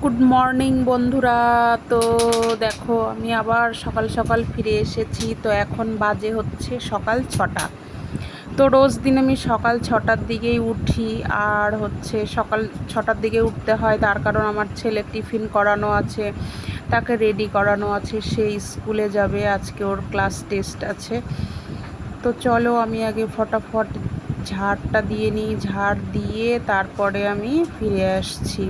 Good morning বন্ধুরা। তো দেখো আমি আবার সকাল সকাল ফিরে এসেছি। তো এখন বাজে হচ্ছে সকাল 6টা। তো রোজ দিন আমি সকাল 6টার দিকেই উঠি, আর হচ্ছে সকাল 6টার দিকে উঠতে হয় তার কারণ আমার ছেলে টিফিন করানো আছে, তাকে রেডি করানো আছে, সে স্কুলে যাবে, আজকে ওর ক্লাস টেস্ট আছে। তো চলো আমি আগে ফটাফট ঝাড়টা দিয়ে নিই, ঝাড় দিয়ে তারপরে আমি ফিরে আসছি।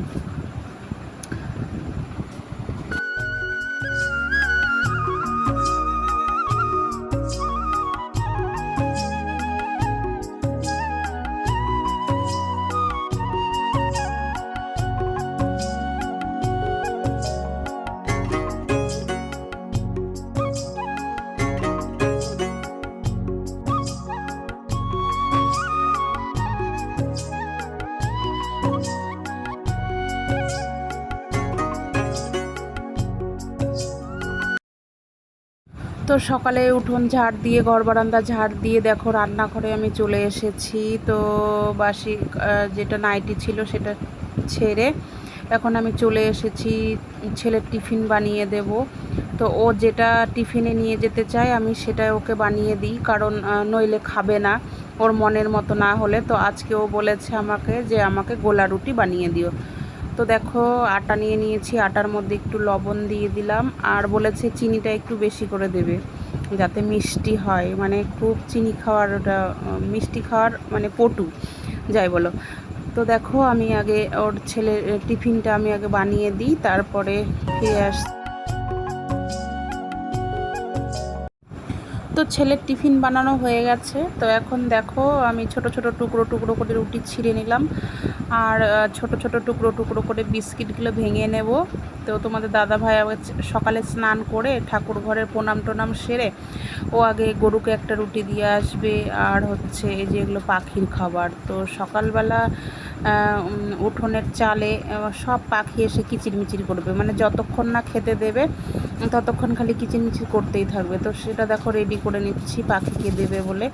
তো সকালে উঠোন ঝাড় দিয়ে, ঘর বারান্দা ঝাড় দিয়ে দেখো রান্নাঘরে আমি চলে এসেছি। তো বাসি যেটা নাইটি ছিল সেটা ছেড়ে এখন আমি চলে এসেছি ছেলের টিফিন বানিয়ে দেব। তো ও যেটা টিফিনে নিয়ে যেতে চায় আমি সেটা ওকে বানিয়ে দিই, কারণ নইলে খাবে না ওর মনের মতো না হলে। তো আজকে ও বলেছে আমাকে যে আমাকে গোলা রুটি বানিয়ে দিও। তো দেখো আটা নিয়ে নিয়েছি, আটার মধ্যে একটু লবণ দিয়ে দিলাম, আর বলেছে চিনিটা একটু বেশি করে দেবে যাতে মিষ্টি হয়, মানে খুব চিনি খাওয়ার ওটা মিষ্টি খাওয়ার মানে পটু যাই বলো। তো দেখো আমি আগে ওর ছেলের টিফিনটা আমি আগে বানিয়ে দিই, তারপরে ফিরে আসছি। তো ছেলের টিফিন বানানো হয়ে গেছে। তো এখন দেখো আমি ছোট ছোট টুকরো টুকরো করে রুটি ছিঁড়ে নিলাম, আর ছোট ছোট টুকরো টুকরো করে বিস্কিটগুলো ভেঙে নেব। তো তোমাদের দাদা ভাই আবার সকালে স্নান করে ঠাকুর ঘরের প্রণাম টোনাম সেরে ও আগে গরুকে একটা রুটি দিয়ে আসবে, আর হচ্ছে এই যে এগুলো পাখির খাবার। তো সকালবেলা উঠোনের চালে সব পাখি এসে কিচিরমিচির করবে, মানে যতক্ষণ না খেতে দেবে ততক্ষণ খালি কিচিরমিচির করতেই থাকবে। তো সেটা দেখো রেডি করে নিচ্ছি পাখিকে দেবে বলে।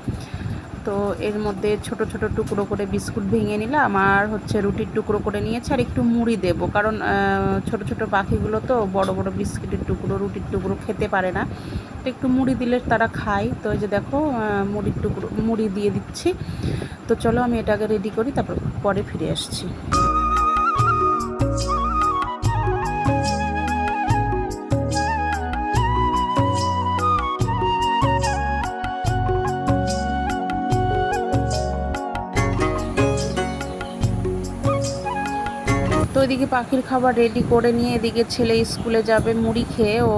তো এর মধ্যে ছোট ছোট টুকরো করে বিস্কুট ভেঙে নিলাম, আর হচ্ছে রুটির টুকরো করে নিয়েছি, আর একটু মুড়ি দেবো, কারণ ছোট ছোট পাখিগুলো তো বড় বড় বিস্কুটের টুকরো রুটির টুকরো খেতে পারে না। তো একটু মুড়ি দিলে তারা খায়। তো এই যে দেখো মুড়ির টুকরো মুড়ি দিয়ে দিচ্ছি। তো চলো আমি এটাকে রেডি করি, তারপর পরে ফিরে আসছি। তো ওইদিকে পাখির খাবার রেডি করে নিয়ে এদিকে ছেলে স্কুলে যাবে মুড়ি খেয়ে। ও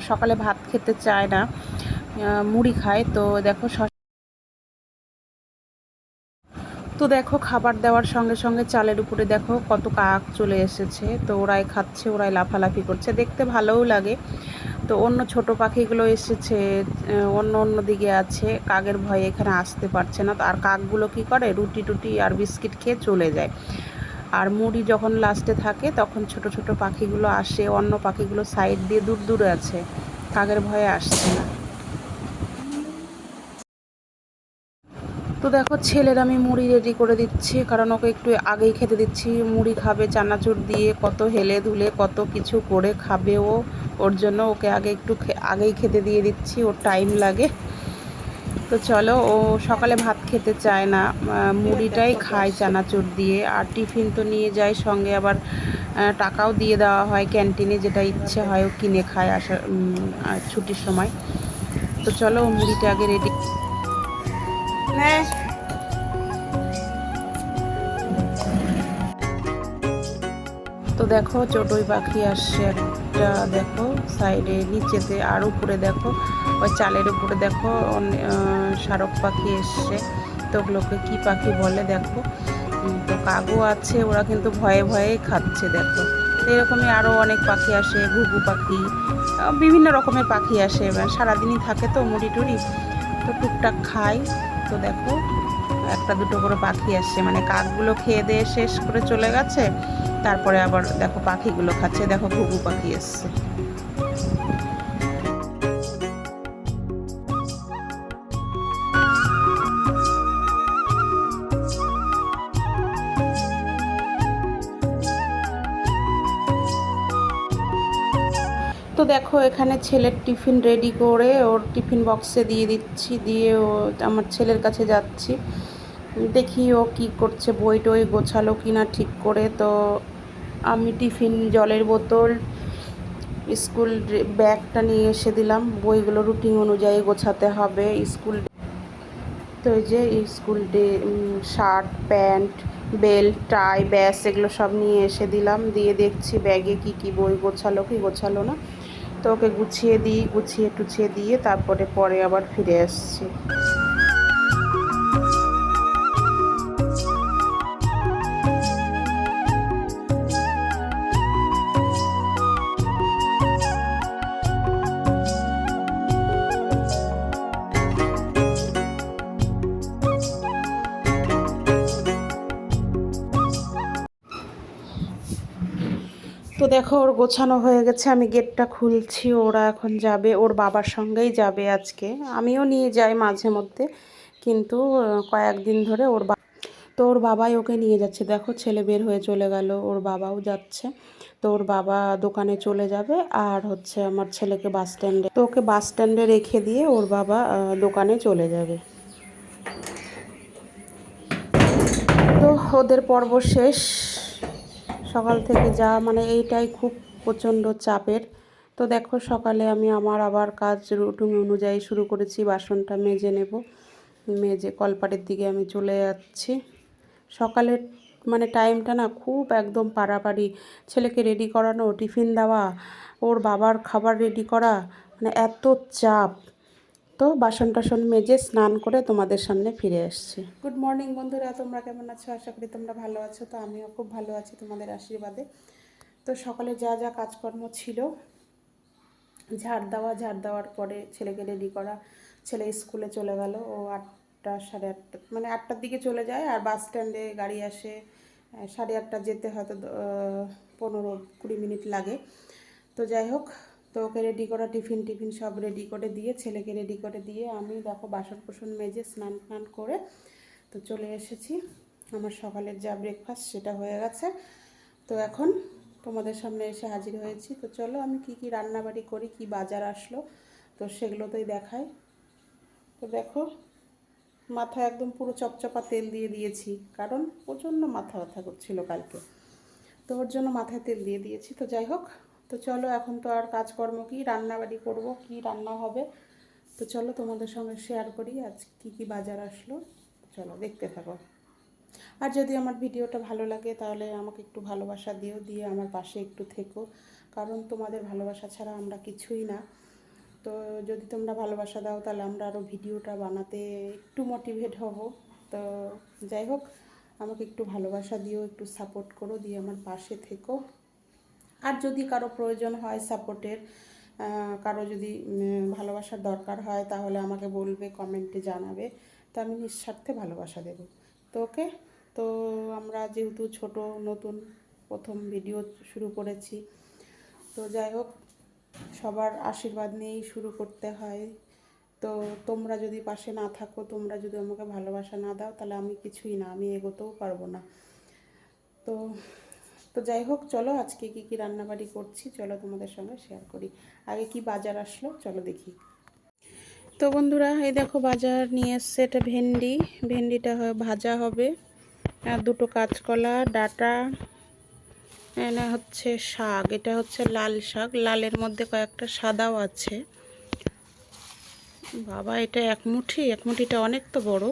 সকালে ভাত খেতে চায় না, মুড়ি খায়। তো দেখো তো দেখো খাবার দেওয়ার সঙ্গে সঙ্গে চালের উপরে দেখো কত কাক চলে এসেছে। তো ওরাই খাচ্ছে, ওরাই লাফালাফি করছে, দেখতে ভালোও লাগে। তো অন্য ছোট পাখিগুলো এসেছে অন্য অন্য দিকে আছে, কাকের ভয়ে এখানে আসতে পারছে না। তো আর কাকগুলো কি করে রুটি টুটি আর বিস্কিট খেয়ে চলে যায়। আর মুড়ি যখন লাস্টে থাকে তখন ছোট ছোট পাখিগুলো আসে, অন্য পাখিগুলো সাইড দিয়ে দূর দূরে আছে, কাকের ভয়ে আসছে না। তো দেখো ছেলের আমি মুড়ি রেডি করে দিচ্ছি, কারণ ওকে একটু আগেই খেতে দিচ্ছি। মুড়ি খাবে চানাচুর দিয়ে, কত হেলে ধুলে কত কিছু করে খাবে ও, ওর জন্য ওকে আগে একটু আগেই খেতে দিয়ে দিচ্ছি, ওর টাইম লাগে। তো চলো ও সকালে ভাত খেতে চায় না, মুড়িটাই খায় চানাচুর দিয়ে। আর টিফিন তো নিয়ে যায় সঙ্গে, আবার টাকাও দিয়ে দেওয়া হয় ক্যান্টিনে, যেটা ইচ্ছে হয় ও কিনে খায় আসার ছুটির সময়। তো চলো ও মুড়িটা আগে রেডি। তো দেখো চড়ুই পাখি আসছে একটা, দেখো সাইডে নিচেতে, আর উপরে দেখো ওই চালের উপরে দেখো শারক পাখি এসছে। তো ওগুলোকে কী পাখি বলে দেখো। তো কাকও আছে, ওরা কিন্তু ভয়ে ভয়ে খাচ্ছে দেখো। তো এরকমই আরও অনেক পাখি আসে, ঘুঘু পাখি, বিভিন্ন রকমের পাখি আসে, সারাদিনই থাকে তো মুড়ি টুড়ি, তো টুকটাক খায়। তো দেখো একটা দুটো করে পাখি আসছে, মানে কাকগুলো খেয়ে দিয়ে শেষ করে চলে গেছে, তারপরে আবার দেখো পাখিগুলো খাচ্ছে, দেখো ঘুঘু পাখি এসছে। তো দেখো এখানে ছেলের টিফিন রেডি করে ওর টিফিন বক্সে দিয়ে দিচ্ছি, দিয়ে ও আমার ছেলের কাছে যাচ্ছি, দেখি ও কী করছে, বই টই গোছালো কি না ঠিক করে। তো আমি টিফিন, জলের বোতল, স্কুল ব্যাগটা নিয়ে এসে দিলাম, বইগুলো রুটিন অনুযায়ী গোছাতে হবে স্কুল। তো এই যে স্কুল শার্ট, প্যান্ট, বেল্ট, টাই, ব্যাস এগুলো সব নিয়ে এসে দিলাম, দিয়ে দেখছি ব্যাগে কি কি বই গোছালো কি গোছালো না। তো ওকে গুছিয়ে দিই, গুছিয়ে টুছিয়ে দিয়ে তারপরে পরে আবার ফিরে আসছি। তো দেখো ওর গোছানো হয়ে গেছে, আমি গেটটা খুলছি, ওরা এখন যাবে, ওর বাবার সঙ্গেই যাবে আজকে। আমিও নিয়ে যাই মাঝে মধ্যে, কিন্তু কয়েকদিন ধরে তো ওর বাবাই ওকে নিয়ে যাচ্ছে। দেখো ছেলে বের হয়ে চলে গেল, ওর বাবাও যাচ্ছে। তো ওর বাবা দোকানে চলে যাবে, আর হচ্ছে আমার ছেলেকে বাস স্ট্যান্ডে, তো ওকে বাস স্ট্যান্ডে রেখে দিয়ে ওর বাবা দোকানে চলে যাবে। তো ওদের পর্ব শেষ। সকাল থেকে যা মানে এইটাই খুব প্রচণ্ড চাপের। তো দেখো সকালে আমি আমার আবার কাজ রুটিন অনুযায়ী শুরু করেছি, বাসনটা মেজে নেব, মেজে কলপাড়ের দিকে আমি চলে যাচ্ছি। সকালের মানে টাইমটা না খুব একদম পাড়াপাড়ি, ছেলেকে রেডি করানো, টিফিন দেওয়া, ওর বাবার খাবার রেডি করা, মানে এত চাপ। তো বাসন টাসন মেজে স্নান করে তোমাদের সামনে ফিরে আসছি। গুড মর্নিং বন্ধুরা, তোমরা কেমন আছো? আশা করি তোমরা ভালো আছো। তো আমিও খুব ভালো আছি তোমাদের আশীর্বাদে। তো সকালে যা যা কাজকর্ম ছিল, ঝাড় দেওয়ার পরে ছেলেকে রেডি করা, ছেলে স্কুলে চলে গেল, ও 8টা সাড়ে 8টা মানে 8টার দিকে চলে যায়, আর বাস স্ট্যান্ডে গাড়ি আসে 8:30 যেতে হয়তো 15-20 মিনিট লাগে। তো যাই হোক, তো ওকে রেডি করা, টিফিন সব রেডি করে দিয়ে, ছেলেকে রেডি করে দিয়ে আমি দেখো বাসন কোসন মেজে স্নান টান করে তো চলে এসেছি। আমার সকালের যা ব্রেকফাস্ট সেটা হয়ে গেছে। তো এখন তোমাদের সামনে এসে হাজির হয়েছি। তো চলো আমি কি কি রান্নাবাড়ি করি, কি বাজার আসলো, তো সেগুলোতেই দেখাই। তো দেখো মাথা একদম পুরো চপচপা তেল দিয়ে দিয়েছি, কারণ প্রচণ্ড মাথা ব্যথা করছিল কালকে, তো ওর জন্য মাথায় তেল দিয়ে দিয়েছি। তো যাই হোক, তো চলো এখন তো আর কাজকর্ম কি, রান্নাবাড়ি করব, কি রান্না হবে, তো চলো তোমাদের সঙ্গে শেয়ার করি আজ কি কি বাজার আসলো। চলো দেখতে থাকো। আর যদি আমার ভিডিওটা ভালো লাগে তাহলে আমাকে একটু ভালোবাসা দিও, দিয়ে আমার পাশে একটু থেকো, কারণ তোমাদের ভালোবাসা ছাড়া আমরা কিছুই না। তো যদি তোমরা ভালোবাসা দাও তাহলে আমরা আরও ভিডিওটা বানাতে একটু মোটিভেট হব। তো যাই হোক, আমাকে একটু ভালোবাসা দিও, একটু সাপোর্ট করো, দিয়ে আমার পাশে থেকো। আর যদি কারো প্রয়োজন হয় সাপোর্টের, কারো যদি ভালোবাসার দরকার হয় তাহলে আমাকে বলবে, কমেন্টে জানাবে, তো আমি নিঃস্বার্থে ভালোবাসা দেব। তো ওকে, তো আমরা যেহেতু ছোট নতুন প্রথম ভিডিও শুরু করেছি, তো যাই হোক সবার আশীর্বাদ নিয়েই শুরু করতে হয়। তো তোমরা যদি পাশে না থাকো, তোমরা যদি আমাকে ভালোবাসা না দাও, তাহলে আমি কিছুই না, আমি এগোতেও পারবো না। তো তো যাই হোক, চলো আজকে কি কি রান্নাবাড়ি করছি চলো তোমাদের সঙ্গে শেয়ার করি। আগে কি বাজার আসলো চলো দেখি। তো বন্ধুরা এই দেখো বাজার নিয়ে এসছে, এটা ভেন্ডিটা ভাজা হবে, আর দুটো কাঁচকলা, ডাঁটা, এনে হচ্ছে শাক, এটা হচ্ছে লাল শাক, লালের মধ্যে কয়েকটা সাদাও আছে। বাবা এটা এক মুঠিটা অনেক তো বড়।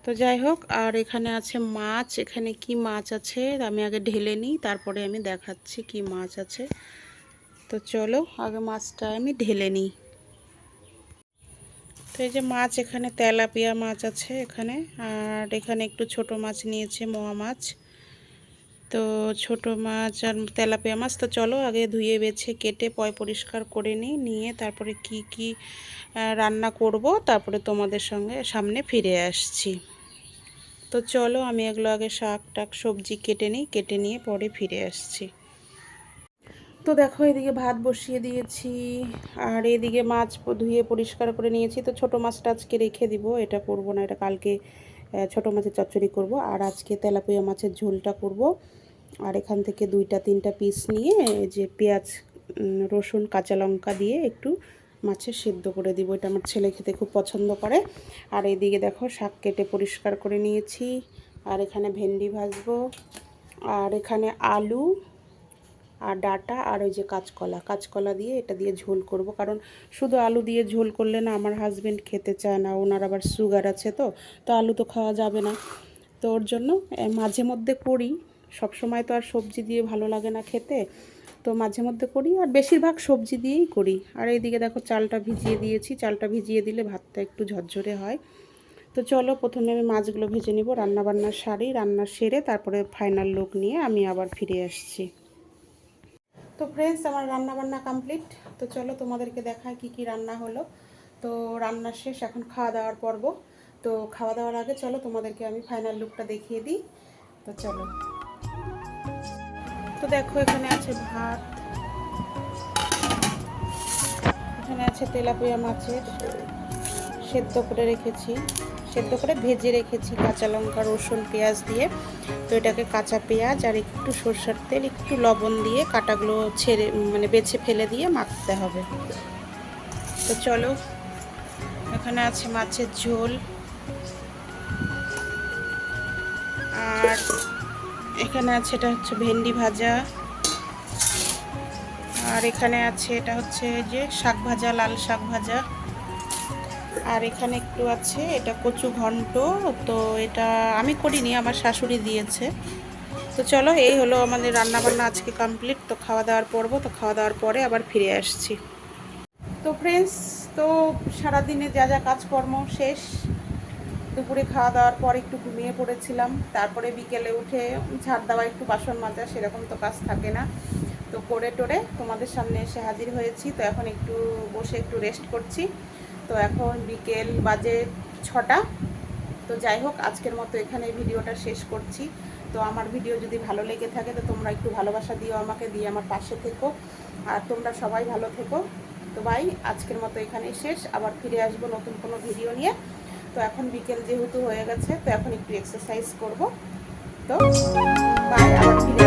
তো যাই হোক, আর এখানে আছে মাছ, এখানে কি মাছ আছে আমি আগে ঢেলে নিই, তারপরে আমি দেখাচ্ছি কি মাছ আছে। তো চলো আগে মাছটা আমি ঢেলে নিই। তো এই যে মাছ, এখানে তেলাপিয়া মাছ আছে এখানে, আর এখানে একটু ছোট মাছ নিয়েছে, মোয়া মাছ। তো ছোট মাছ আর তেলাপিয়া মাছ, তো চলো আগে ধুয়ে বেছে কেটে পরিষ্কার করে নিই, নিয়ে তারপরে কি কি রান্না করব তারপরে তোমাদের সঙ্গে সামনে ফিরে আসছি। তো চলো আমি এগুলো আগে শাক টাক সবজি কেটে নিই, কেটে নিয়ে পরে ফিরে আসছি। তো দেখো এদিকে ভাত বসিয়ে দিয়েছি, আর এদিকে মাছ ধুয়ে পরিষ্কার করে নিয়েছি। তো ছোটো মাছটা আজকে রেখে দিব, এটা করব না, এটা কালকে ছোটো মাছের চচ্চড়ি করব, আর আজকে তেলাপিয়া মাছের ঝোলটা করব। আর এখান থেকে 2-3টা পিস নিয়ে যে পেঁয়াজ রসুন কাঁচা লঙ্কা দিয়ে একটু মাছের সেদ্ধ করে দিব। এটা আমার ছেলে খেতে খুব পছন্দ করে। আর এইদিকে দেখো শাক কেটে পরিষ্কার করে নিয়েছি। আর এখানে ভেন্ডি ভাজবো, আর এখানে আলু আর ডাঁটা আর ওই যে কাঁচকলা দিয়ে এটা দিয়ে ঝোল করব। কারণ শুধু আলু দিয়ে ঝোল করলে না আমার হাজব্যান্ড খেতে চায় না, ওনার আবার সুগার আছে, তো আলু তো খাওয়া যাবে না। তো ওর জন্য মাঝে মধ্যে করি, সব সময় তো আর সবজি দিয়ে ভালো লাগে না খেতে, তো মাঝে মধ্যে করি, আর বেশিরভাগ সবজি দিয়েই করি। আর এইদিকে দেখো চালটা ভিজিয়ে দিয়েছি, চালটা ভিজিয়ে দিলে ভাতটা একটু ঝরঝরে হয়। তো চলো প্রথমে আমি মাছগুলো ভেজে নিব, রান্নাবান্না সারি, রান্না সেরে তারপরে ফাইনাল লুক নিয়ে আমি আবার ফিরে আসছি। তো ফ্রেন্ডস আমার রান্নাবান্না কমপ্লিট। তো চলো তোমাদেরকে দেখায় কি কি রান্না হলো। তো রান্না শেষ, এখন খাওয়া দাওয়ার পর্ব। তো খাওয়া দাওয়ার আগে চলো তোমাদেরকে আমি ফাইনাল লুকটা দেখিয়ে দিই। তো চলো। তো দেখো এখানে আছে ভাত, এখানে আছে তেলাপিয়া মাছের সেদ্ধ করে রেখেছি, সেদ্ধ করে ভেজে রেখেছি কাঁচা লঙ্কা রসুন পেঁয়াজ দিয়ে। তো এটাকে কাঁচা পেঁয়াজ আর একটু সরষের তেল একটু লবণ দিয়ে কাঁটাগুলো ছেড়ে মানে বেছে ফেলে দিয়ে মাখতে হবে। তো চলো, এখানে আছে মাছের ঝোল, আর এখানে আছে এটা হচ্ছে ভেন্ডি ভাজা, আর এখানে আছে এটা হচ্ছে যে শাক ভাজা, লাল শাক ভাজা, আর এখানে একটু আছে এটা কচু ঘন্ট। তো এটা আমি করিনি, আমার শাশুড়ি দিয়েছে। তো চলো, এই হলো আমাদের রান্নাবান্না আজকে কমপ্লিট। তো খাওয়া দাওয়ার পর্ব, তো খাওয়া দাওয়ার পরে আবার ফিরে আসছি। তো ফ্রেন্ডস, তো সারাদিনে যা যা কাজকর্ম শেষ, দুপুরে খাওয়া দাওয়ার পর একটু ঘুমিয়ে পড়েছিলাম। তারপরে বিকেলে উঠে ঝাড় দেওয়া, একটু বাসন মাজা, সেরকম তো কাজ থাকে না। তো করে টোরে তোমাদের সামনে এসে হাজির হয়েছি। তো এখন একটু বসে একটু রেস্ট করছি। তো এখন বিকেল বাজে 6টা। তো যাই হোক, আজকের মতো এখানে ভিডিওটা শেষ করছি। তো আমার ভিডিও যদি ভালো লেগে থাকে তো তোমরা একটু ভালোবাসা দিও আমাকে, দিয়ে আমার পাশে থেকো, আর তোমরা সবাই ভালো থেকো। তো বাই, আজকের মতো এখানেই শেষ, আবার ফিরে আসবো নতুন কোনো ভিডিও নিয়ে। তো এখন বিকেল যেহেতু হয়ে গেছে, তো এখন একটু এক্সারসাইজ করব। তো বাই, আবার ফিরে